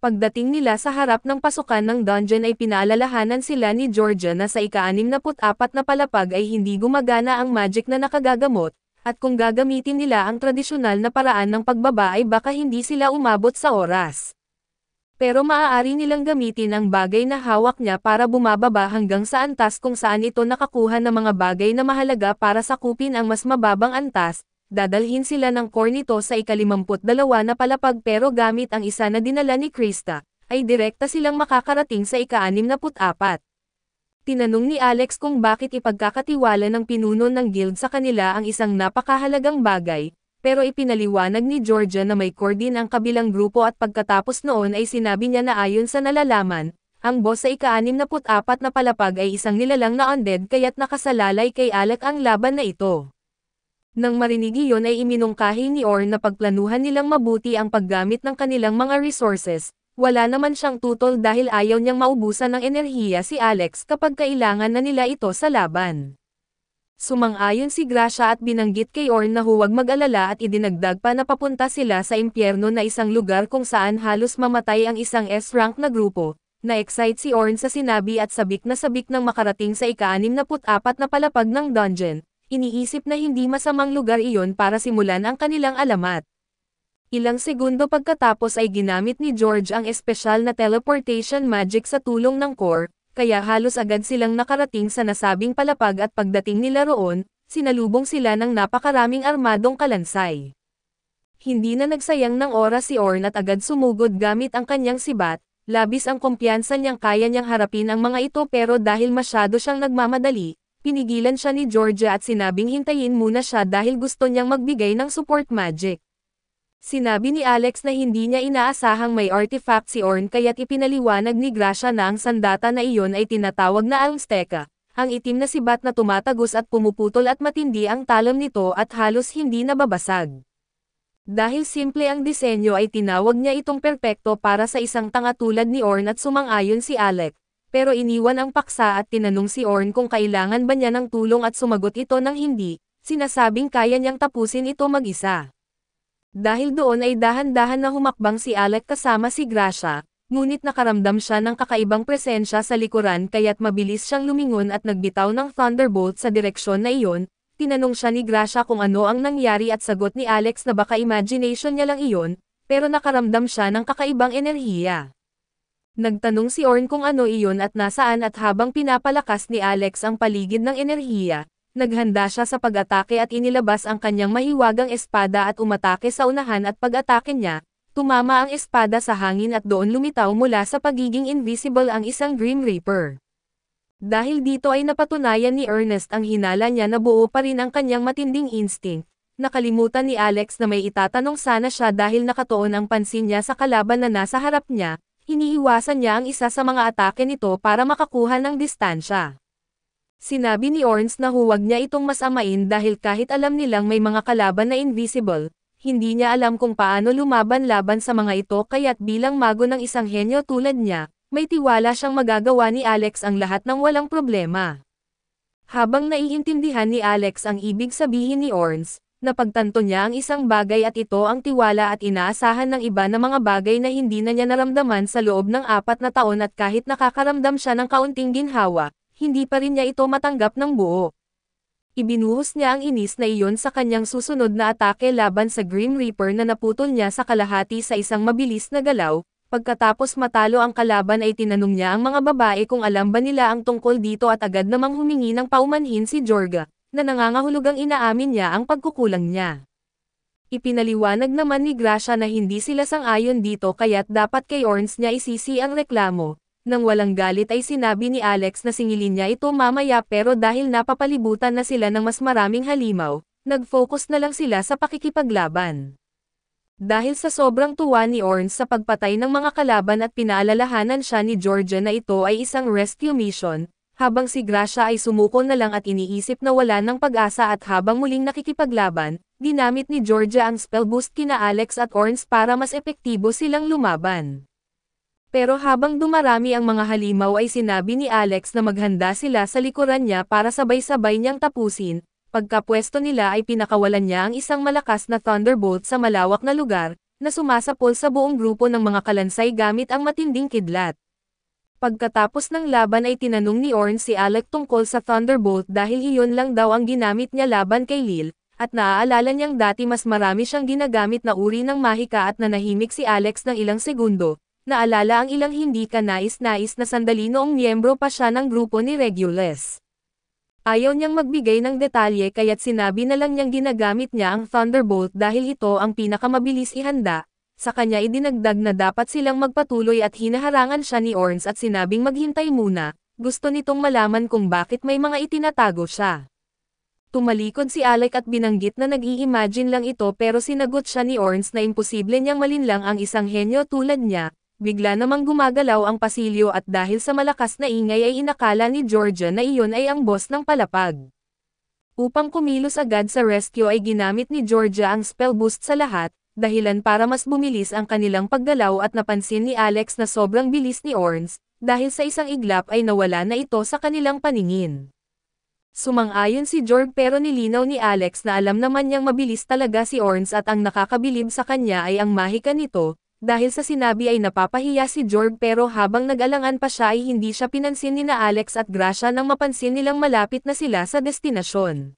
Pagdating nila sa harap ng pasukan ng dungeon ay pinaalalahanan sila ni Georgia na sa ika-64 na palapag ay hindi gumagana ang magic na nakagagamot, at kung gagamitin nila ang tradisyonal na paraan ng pagbaba ay baka hindi sila umabot sa oras. Pero maaari nilang gamitin ang bagay na hawak niya para bumababa hanggang sa antas kung saan ito nakakuha ng mga bagay na mahalaga para sakupin ang mas mababang antas. Dadalhin sila ng core nito sa ika-52 na palapag pero gamit ang isa na dinala ni Krista, ay direkta silang makakarating sa ika-64. Tinanong ni Alex kung bakit ipagkakatiwala ng pinuno ng guild sa kanila ang isang napakahalagang bagay, pero ipinaliwanag ni Georgia na may core din ang kabilang grupo at pagkatapos noon ay sinabi niya na ayon sa nalalaman, ang boss sa ika-64 na palapag ay isang nilalang na undead kaya't nakasalalay kay Alec ang laban na ito. Nang marinig iyon ay iminungkahi ni Orn na pagplanuhan nilang mabuti ang paggamit ng kanilang mga resources, wala naman siyang tutol dahil ayaw niyang maubusan ng enerhiya si Alex kapag kailangan na nila ito sa laban. Sumang-ayon si Gracia at binanggit kay Orn na huwag mag-alala at idinagdag pa na papunta sila sa impyerno na isang lugar kung saan halos mamatay ang isang S-rank na grupo. Na-excite si Orn sa sinabi at sabik nang makarating sa ika-64 na palapag ng dungeon. Iniisip na hindi masamang lugar iyon para simulan ang kanilang alamat. Ilang segundo pagkatapos ay ginamit ni George ang espesyal na teleportation magic sa tulong ng core, kaya halos agad silang nakarating sa nasabing palapag at pagdating nila roon, sinalubong sila ng napakaraming armadong kalansay. Hindi na nagsayang ng oras si Orn at agad sumugod gamit ang kanyang sibat, labis ang kumpiyansa niyang kaya niyang harapin ang mga ito pero dahil masyado siyang nagmamadali, pinigilan siya ni Georgia at sinabing hintayin muna siya dahil gusto niyang magbigay ng support magic. Sinabi ni Alex na hindi niya inaasahang may artifact si Orn kaya't ipinaliwanag ni Gracia na ang sandata na iyon ay tinatawag na Almsteka, ang itim na sibat na tumatagos at pumuputol at matindi ang talon nito at halos hindi nababasag. Dahil simple ang disenyo ay tinawag niya itong perpekto para sa isang tanga tulad ni Orn at sumang-ayon si Alex. Pero iniwan ang paksa at tinanong si Orn kung kailangan ba niya ng tulong at sumagot ito ng hindi, sinasabing kaya niyang tapusin ito mag-isa. Dahil doon ay dahan-dahan na humakbang si Alec kasama si Gracia, ngunit nakaramdam siya ng kakaibang presensya sa likuran kaya't mabilis siyang lumingon at nagbitaw ng thunderbolt sa direksyon na iyon. Tinanong siya ni Gracia kung ano ang nangyari at sagot ni Alex na baka imagination niya lang iyon, pero nakaramdam siya ng kakaibang enerhiya. Nagtanong si Orn kung ano iyon at nasaan at habang pinapalakas ni Alex ang paligid ng enerhiya, naghanda siya sa pag-atake at inilabas ang kanyang mahiwagang espada at umatake sa unahan at pag-atake niya, tumama ang espada sa hangin at doon lumitaw mula sa pagiging invisible ang isang Grim Reaper. Dahil dito ay napatunayan ni Ernest ang hinala niya na buo pa rin ang kanyang matinding instinct. Nakalimutan ni Alex na may itatanong sana siya dahil nakatuon ang pansin niya sa kalaban na nasa harap niya. Iniiwasan niya ang isa sa mga atake nito para makakuha ng distansya. Sinabi ni Orns na huwag niya itong masamain dahil kahit alam nilang may mga kalaban na invisible, hindi niya alam kung paano lumaban-laban sa mga ito kaya't bilang mago ng isang henyo tulad niya, may tiwala siyang magagawa ni Alex ang lahat ng walang problema. Habang naiintindihan ni Alex ang ibig sabihin ni Orns, napagtanto niya ang isang bagay at ito ang tiwala at inaasahan ng iba na mga bagay na hindi na niya naramdaman sa loob ng 4 na taon at kahit nakakaramdam siya ng kaunting ginhawa, hindi pa rin niya ito matanggap ng buo. Ibinuhos niya ang inis na iyon sa kanyang susunod na atake laban sa Grim Reaper na naputol niya sa kalahati sa isang mabilis na galaw. Pagkatapos matalo ang kalaban ay tinanong niya ang mga babae kung alam ba nila ang tungkol dito at agad namang humingi ng paumanhin si Georgia, na nangangahulugang inaamin niya ang pagkukulang niya. Ipinaliwanag naman ni Gracia na hindi sila sang-ayon dito kaya't dapat kay Orns niya isisi ang reklamo. Nang walang galit ay sinabi ni Alex na singilin niya ito mamaya pero dahil napapalibutan na sila ng mas maraming halimaw, nag-focus na lang sila sa pakikipaglaban. Dahil sa sobrang tuwa ni Orns sa pagpatay ng mga kalaban at pinaalalahanan siya ni Georgia na ito ay isang rescue mission, habang si Gracia ay sumuko na lang at iniisip na wala ng pag-asa at habang muling nakikipaglaban, ginamit ni Georgia ang spell boost kina Alex at Orns para mas epektibo silang lumaban. Pero habang dumarami ang mga halimaw ay sinabi ni Alex na maghanda sila sa likuran niya para sabay-sabay niyang tapusin. Pagkapwesto nila ay pinakawalan niya ang isang malakas na thunderbolt sa malawak na lugar, na sumasapol sa buong grupo ng mga kalansay gamit ang matinding kidlat. Pagkatapos ng laban ay tinanong ni Orn si Alec tungkol sa Thunderbolt dahil iyon lang daw ang ginamit niya laban kay Lil, at naaalala niyang dati mas marami siyang ginagamit na uri ng mahika at nanahimik si Alex ng ilang segundo. Naalala ang ilang hindi kanais-nais na sandali noong miyembro pa siya ng grupo ni Regulus. Ayaw niyang magbigay ng detalye kaya't sinabi na lang niyang ginagamit niya ang Thunderbolt dahil ito ang pinakamabilis ihanda. Sa kanya idinagdag na dapat silang magpatuloy at hinaharangan siya ni Orns at sinabing maghintay muna, gusto nitong malaman kung bakit may mga itinatago siya. Tumalikod si Alec at binanggit na nag-i-imagine lang ito pero sinagot siya ni Orns na imposible niyang malinlang ang isang henyo tulad niya. Bigla namang gumagalaw ang pasilyo at dahil sa malakas na ingay ay inakala ni Georgia na iyon ay ang boss ng palapag. Upang kumilos agad sa rescue ay ginamit ni Georgia ang spell boost sa lahat, dahilan para mas bumilis ang kanilang paggalaw at napansin ni Alex na sobrang bilis ni Orns, dahil sa isang iglap ay nawala na ito sa kanilang paningin. Sumang-ayon si Jorg pero nilinaw ni Alex na alam naman niyang mabilis talaga si Orns at ang nakakabilib sa kanya ay ang mahika nito. Dahil sa sinabi ay napapahiya si Jorg pero habang nag-alangan pa siya ay hindi siya pinansin ni na Alex at Gracia nang mapansin nilang malapit na sila sa destinasyon.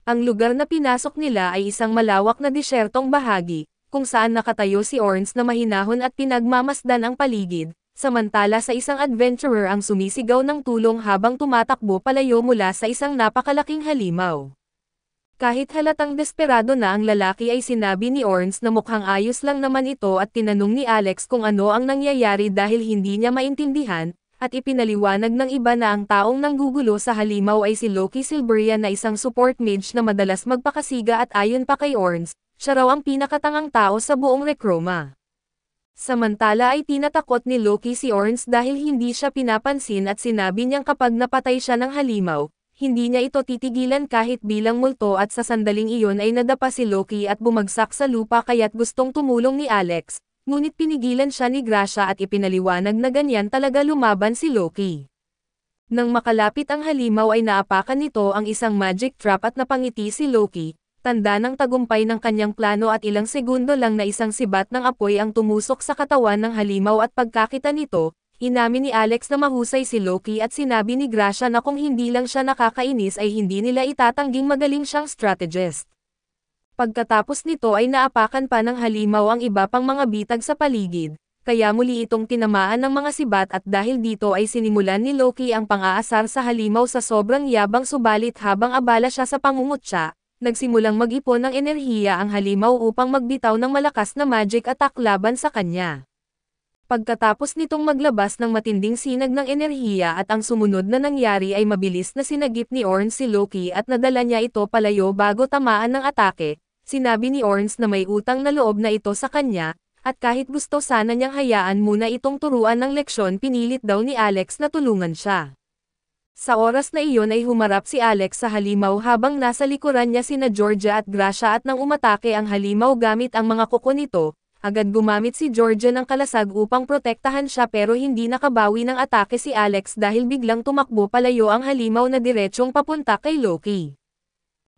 Ang lugar na pinasok nila ay isang malawak na disyertong bahagi, kung saan nakatayo si Orns na mahinahon at pinagmamasdan ang paligid, samantala sa isang adventurer ang sumisigaw ng tulong habang tumatakbo palayo mula sa isang napakalaking halimaw. Kahit halatang desperado na ang lalaki ay sinabi ni Orns na mukhang ayos lang naman ito at tinanong ni Alex kung ano ang nangyayari dahil hindi niya maintindihan, at ipinaliwanag ng iba na ang taong nanggugulo sa halimaw ay si Loki Silverian na isang support mage na madalas magpakasiga at ayon pa kay Orns, siya raw ang pinakatangang tao sa buong Recroma. Samantala ay tinatakot ni Loki si Orns dahil hindi siya pinapansin at sinabi niyang kapag napatay siya ng halimaw, hindi niya ito titigilan kahit bilang multo at sa sandaling iyon ay nadapa si Loki at bumagsak sa lupa kaya't gustong tumulong ni Alex, ngunit pinigilan siya ni Gracia at ipinaliwanag na ganyan talaga lumaban si Loki. Nang makalapit ang halimaw ay naapakan nito ang isang magic trap at napangiti si Loki, tanda ng tagumpay ng kanyang plano at ilang segundo lang na isang sibat ng apoy ang tumusok sa katawan ng halimaw at pagkakita nito, inamin ni Alex na mahusay si Loki at sinabi ni Gracia na kung hindi lang siya nakakainis ay hindi nila itatangging magaling siyang strategist. Pagkatapos nito ay naapakan pa ng halimaw ang iba pang mga bitag sa paligid, kaya muli itong tinamaan ng mga sibat at dahil dito ay sinimulan ni Loki ang pang-aasar sa halimaw sa sobrang yabang subalit habang abala siya sa pangungutya, nagsimulang mag-ipon ng enerhiya ang halimaw upang magbitaw ng malakas na magic attack laban sa kanya. Pagkatapos nitong maglabas ng matinding sinag ng enerhiya at ang sumunod na nangyari ay mabilis na sinagip ni Orns si Loki at nadala niya ito palayo bago tamaan ng atake, sinabi ni Orns na may utang na loob na ito sa kanya, at kahit gusto sana niyang hayaan muna itong turuan ng leksyon pinilit daw ni Alex na tulungan siya. Sa oras na iyon ay humarap si Alex sa halimaw habang nasa likuran niya sina Georgia at Gracia at nang umatake ang halimaw gamit ang mga kuko nito. Agad gumamit si Georgia ng kalasag upang protektahan siya pero hindi nakabawi ng atake si Alex dahil biglang tumakbo palayo ang halimaw na diretsyong papunta kay Loki.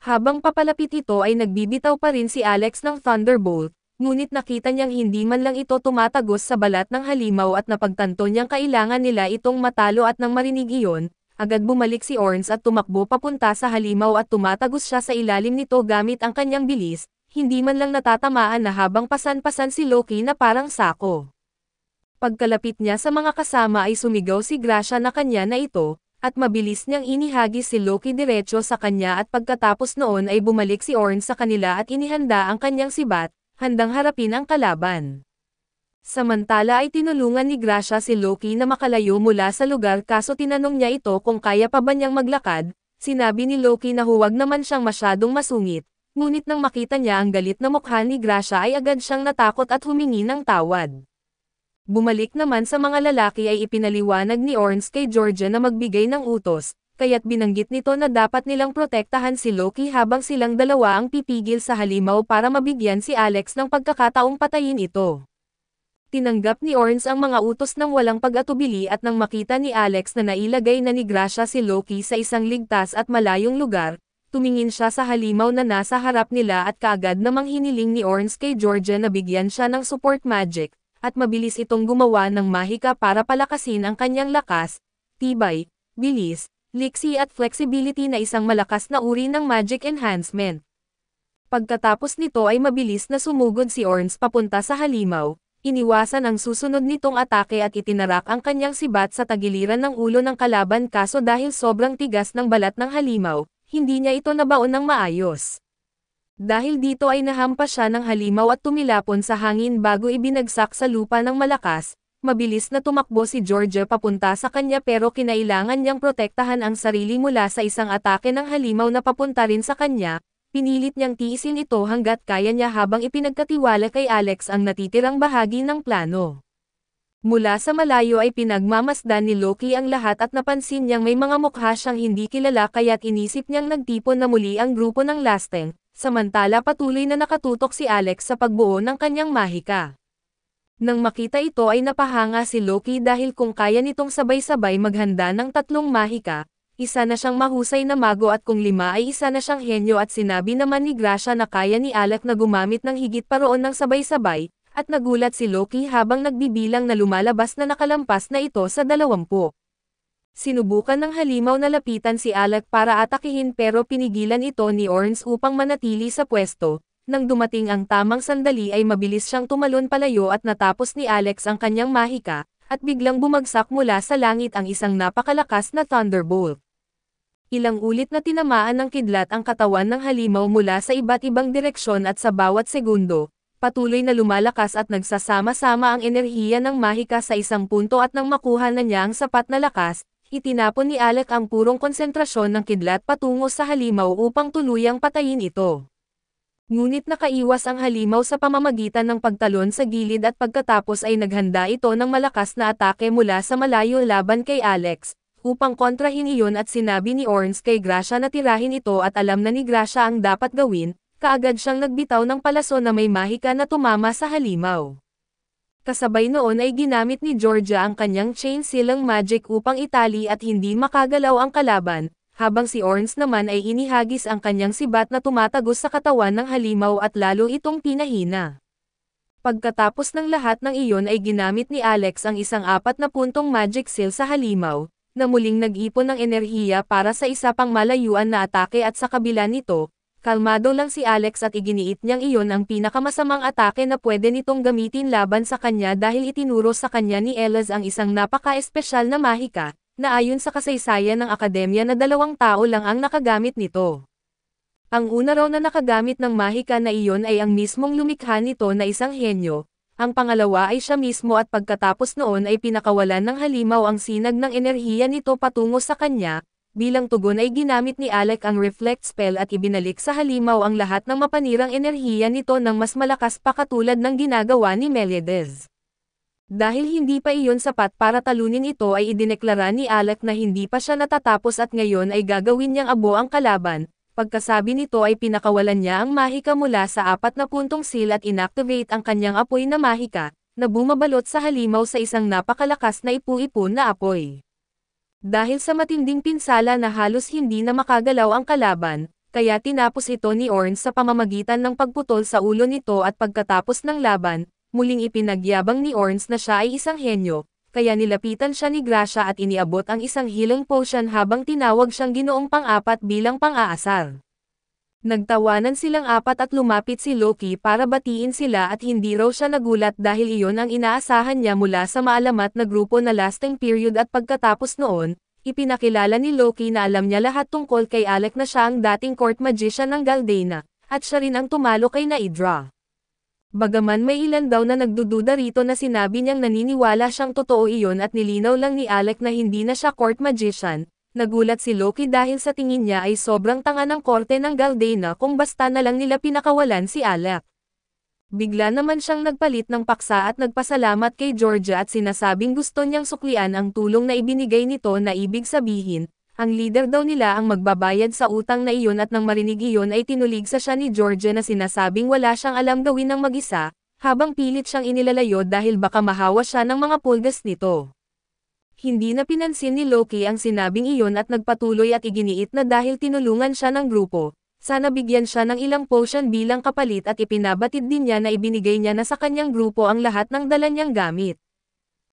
Habang papalapit ito ay nagbibitaw pa rin si Alex ng Thunderbolt, ngunit nakita niyang hindi man lang ito tumatagos sa balat ng halimaw at napagtanto niyang kailangan nila itong matalo at nang marinig iyon, agad bumalik si Orns at tumakbo papunta sa halimaw at tumatagos siya sa ilalim nito gamit ang kanyang bilis. Hindi man lang natatamaan na habang pasan-pasan si Loki na parang sako. Pagkalapit niya sa mga kasama ay sumigaw si Gracia na kanya na ito, at mabilis niyang inihagis si Loki diretso sa kanya at pagkatapos noon ay bumalik si Orns sa kanila at inihanda ang kanyang sibat, handang harapin ang kalaban. Samantala ay tinulungan ni Gracia si Loki na makalayo mula sa lugar kaso tinanong niya ito kung kaya pa ba niyang maglakad, sinabi ni Loki na huwag naman siyang masyadong masungit. Ngunit nang makita niya ang galit na mukha ni Gracia ay agad siyang natakot at humingi ng tawad. Bumalik naman sa mga lalaki ay ipinaliwanag ni Orns kay Georgia na magbigay ng utos, kaya't binanggit nito na dapat nilang protektahan si Loki habang silang dalawa ang pipigil sa halimaw para mabigyan si Alex ng pagkakataong patayin ito. Tinanggap ni Orns ang mga utos ng walang pag-atubili at nang makita ni Alex na nailagay na ni Gracia si Loki sa isang ligtas at malayong lugar, tumingin siya sa halimaw na nasa harap nila at kaagad namang hiniling ni Orange kay Georgia na bigyan siya ng support magic, at mabilis itong gumawa ng mahika para palakasin ang kanyang lakas, tibay, bilis, liksi at flexibility na isang malakas na uri ng magic enhancement. Pagkatapos nito ay mabilis na sumugod si Orange papunta sa halimaw, iniwasan ang susunod nitong atake at itinarak ang kanyang sibat sa tagiliran ng ulo ng kalaban kaso dahil sobrang tigas ng balat ng halimaw, hindi niya ito nabaon ng maayos. Dahil dito ay nahampas siya ng halimaw at tumilapon sa hangin bago ibinagsak sa lupa ng malakas, mabilis na tumakbo si Georgia papunta sa kanya pero kinailangan niyang protektahan ang sarili mula sa isang atake ng halimaw na papunta rin sa kanya. Pinilit niyang tiisin ito hanggat kaya niya habang ipinagkatiwala kay Alex ang natitirang bahagi ng plano. Mula sa malayo ay pinagmamasdan ni Loki ang lahat at napansin niyang may mga mukha siyang hindi kilala kaya't inisip niyang nagtipon na muli ang grupo ng Lasteng, samantala patuloy na nakatutok si Alex sa pagbuo ng kanyang mahika. Nang makita ito ay napahanga si Loki dahil kung kaya nitong sabay-sabay maghanda ng 3 mahika, isa na siyang mahusay na mago at kung 5 ay isa na siyang henyo at sinabi naman ni Gracia na kaya ni Alec na gumamit ng higit pa roon ng sabay-sabay, at nagulat si Loki habang nagbibilang na lumalabas na nakalampas na ito sa 20. Sinubukan ng halimaw na lapitan si Alec para atakihin pero pinigilan ito ni Orange upang manatili sa pwesto. Nang dumating ang tamang sandali ay mabilis siyang tumalon palayo at natapos ni Alex ang kanyang mahika, at biglang bumagsak mula sa langit ang isang napakalakas na thunderbolt. Ilang ulit na tinamaan ng kidlat ang katawan ng halimaw mula sa iba't ibang direksyon at sa bawat segundo, patuloy na lumalakas at nagsasama-sama ang enerhiya ng mahika sa isang punto at nang makuha na niya ang sapat na lakas, itinapon ni Alec ang purong konsentrasyon ng kidlat patungo sa halimaw upang tuluyang patayin ito. Ngunit nakaiwas ang halimaw sa pamamagitan ng pagtalon sa gilid at pagkatapos ay naghanda ito ng malakas na atake mula sa malayo laban kay Alex, upang kontrahin iyon at sinabi ni Orange kay Gracia na tirahin ito at alam na ni Gracia ang dapat gawin, kaagad siyang nagbitaw ng palaso na may mahika na tumama sa halimaw. Kasabay noon ay ginamit ni Georgia ang kanyang chain silang magic upang itali at hindi makagalaw ang kalaban, habang si Orange naman ay inihagis ang kanyang sibat na tumatagos sa katawan ng halimaw at lalo itong pinahina. Pagkatapos ng lahat ng iyon ay ginamit ni Alex ang isang 4 na puntong magic seal sa halimaw, na muling nag-ipon ng enerhiya para sa isa pang malayuan na atake at sa kabila nito, kalmado lang si Alex at iginiit niyang iyon ang pinakamasamang atake na pwede nitong gamitin laban sa kanya dahil itinuro sa kanya ni Elaz ang isang napaka-espesyal na mahika, na ayon sa kasaysayan ng akademya na 2 tao lang ang nakagamit nito. Ang una raw na nakagamit ng mahika na iyon ay ang mismong lumikha nito na isang henyo, ang pangalawa ay siya mismo at pagkatapos noon ay pinakawalan ng halimaw ang sinag ng enerhiya nito patungo sa kanya, bilang tugon ay ginamit ni Alec ang reflect spell at ibinalik sa halimaw ang lahat ng mapanirang enerhiya nito ng mas malakas pa katulad ng ginagawa ni Meliades. Dahil hindi pa iyon sapat para talunin ito ay idineklara ni Alec na hindi pa siya natatapos at ngayon ay gagawin niyang abo ang kalaban. Pagkasabi nito ay pinakawalan niya ang mahika mula sa 4 na puntong seal at inactivate ang kanyang apoy na mahika, na bumabalot sa halimaw sa isang napakalakas na ipu-ipon na apoy. Dahil sa matinding pinsala na halos hindi na makagalaw ang kalaban, kaya tinapos ito ni Orange sa pamamagitan ng pagputol sa ulo nito at pagkatapos ng laban, muling ipinagyabang ni Orange na siya ay isang henyo, kaya nilapitan siya ni Gracia at iniabot ang isang healing potion habang tinawag siyang Ginoong pang-4 bilang pang-aasar. Nagtawanan silang 4 at lumapit si Loki para batiin sila at hindi raw siya nagulat dahil iyon ang inaasahan niya mula sa maalamat na grupo na Lasting Period at pagkatapos noon, ipinakilala ni Loki na alam niya lahat tungkol kay Alec na siya ang dating court magician ng Galdena, at siya rin ang tumalo kay Naidra. Bagaman may ilan daw na nagdududa rito na sinabi niyang naniniwala siyang totoo iyon at nilinaw lang ni Alec na hindi na siya court magician, nagulat si Loki dahil sa tingin niya ay sobrang tanga ng korte ng Galdena kung basta na lang nila pinakawalan si Alec. Bigla naman siyang nagpalit ng paksa at nagpasalamat kay Georgia at sinasabing gusto niyang suklian ang tulong na ibinigay nito na ibig sabihin, ang leader daw nila ang magbabayad sa utang na iyon at nang marinig iyon ay tinulig sa siya ni Georgia na sinasabing wala siyang alam gawin ng mag-isa, habang pilit siyang inilalayo dahil baka mahawa siya ng mga pulgas nito. Hindi na pinansin ni Loki ang sinabing iyon at nagpatuloy at iginiit na dahil tinulungan siya ng grupo, sana bigyan siya ng ilang potion bilang kapalit at ipinabatid din niya na ibinigay niya na sa kanyang grupo ang lahat ng dala niyang gamit.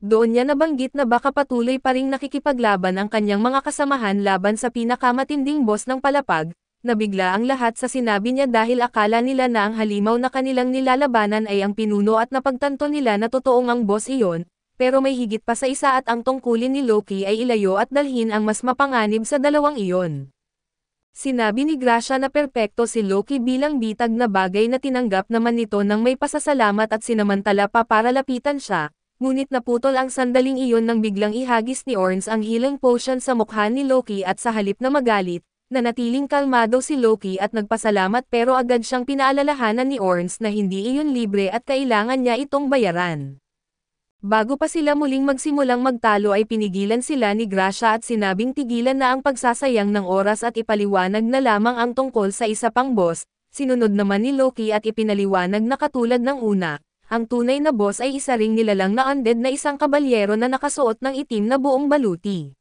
Doon niya nabanggit na baka patuloy pa ring nakikipaglaban ang kanyang mga kasamahan laban sa pinakamatinding boss ng palapag, nabigla ang lahat sa sinabi niya dahil akala nila na ang halimaw na kanilang nilalabanan ay ang pinuno at napagtanto nila na totoong ang boss iyon, pero may higit pa sa isa at ang tungkulin ni Loki ay ilayo at dalhin ang mas mapanganib sa dalawang iyon. Sinabi ni Gracia na perpekto si Loki bilang bitag na bagay na tinanggap naman nito nang may pasasalamat at sinamantala pa para lapitan siya, ngunit naputol ang sandaling iyon nang biglang ihagis ni Orns ang healing potion sa mukha ni Loki at sa halip na magalit, nanatiling kalmado si Loki at nagpasalamat pero agad siyang pinaalalahanan ni Orns na hindi iyon libre at kailangan niya itong bayaran. Bago pa sila muling magsimulang magtalo ay pinigilan sila ni Gracia at sinabing tigilan na ang pagsasayang ng oras at ipaliwanag na lamang ang tungkol sa isa pang boss, sinunod naman ni Loki at ipinaliwanag na katulad ng una, ang tunay na boss ay isa ring nilalang na undead na isang kabalyero na nakasuot ng itim na buong baluti.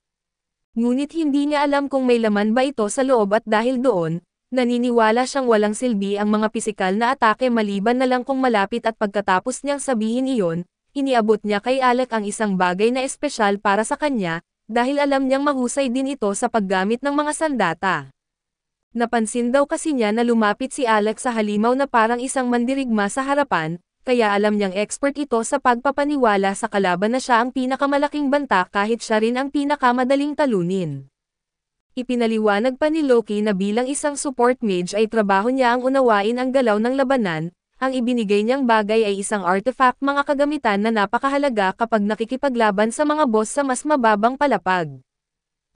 Ngunit hindi niya alam kung may laman ba ito sa loob at dahil doon, naniniwala siyang walang silbi ang mga pisikal na atake maliban na lang kung malapit at pagkatapos niyang sabihin iyon, iniabot niya kay Alec ang isang bagay na espesyal para sa kanya, dahil alam niyang mahusay din ito sa paggamit ng mga sandata. Napansin daw kasi niya na lumapit si Alec sa halimaw na parang isang mandirigma sa harapan, kaya alam niyang expert ito sa pagpapaniwala sa kalaban na siya ang pinakamalaking banta kahit siya rin ang pinakamadaling talunin. Ipinaliwanag pa ni Loki na bilang isang support mage ay trabaho niya ang unawain ang galaw ng labanan. Ang ibinigay niyang bagay ay isang artifact mga kagamitan na napakahalaga kapag nakikipaglaban sa mga boss sa mas mababang palapag.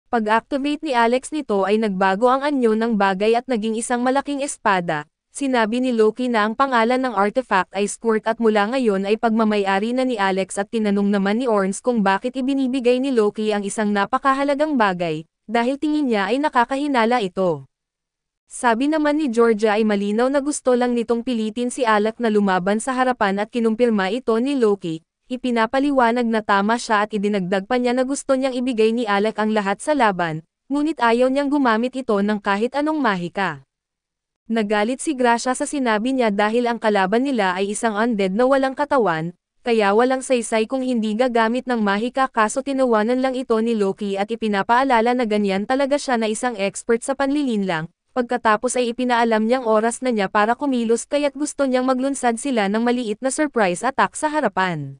Pag-activate ni Alex nito ay nagbago ang anyo ng bagay at naging isang malaking espada. Sinabi ni Loki na ang pangalan ng artifact ay Squirt at mula ngayon ay pagmamayari na ni Alex at tinanong naman ni Orns kung bakit ibinibigay ni Loki ang isang napakahalagang bagay, dahil tingin niya ay nakakahinala ito. Sabi naman ni Georgia ay malinaw na gusto lang nitong pilitin si Alec na lumaban sa harapan at kinumpirma ito ni Loki, ipinapaliwanag na tama siya at idinagdag pa niya na gusto niyang ibigay ni Alec ang lahat sa laban, ngunit ayaw niyang gumamit ito ng kahit anong mahika. Nagalit si Gracia sa sinabi niya dahil ang kalaban nila ay isang undead na walang katawan, kaya walang saysay kung hindi gagamit ng mahika kaso tinawanan lang ito ni Loki at ipinapaalala na ganyan talaga siya na isang expert sa panlilinlang. Pagkatapos ay ipinaalam niyang oras na niya para kumilos kaya't gusto niyang maglunsad sila ng maliit na surprise attack sa harapan.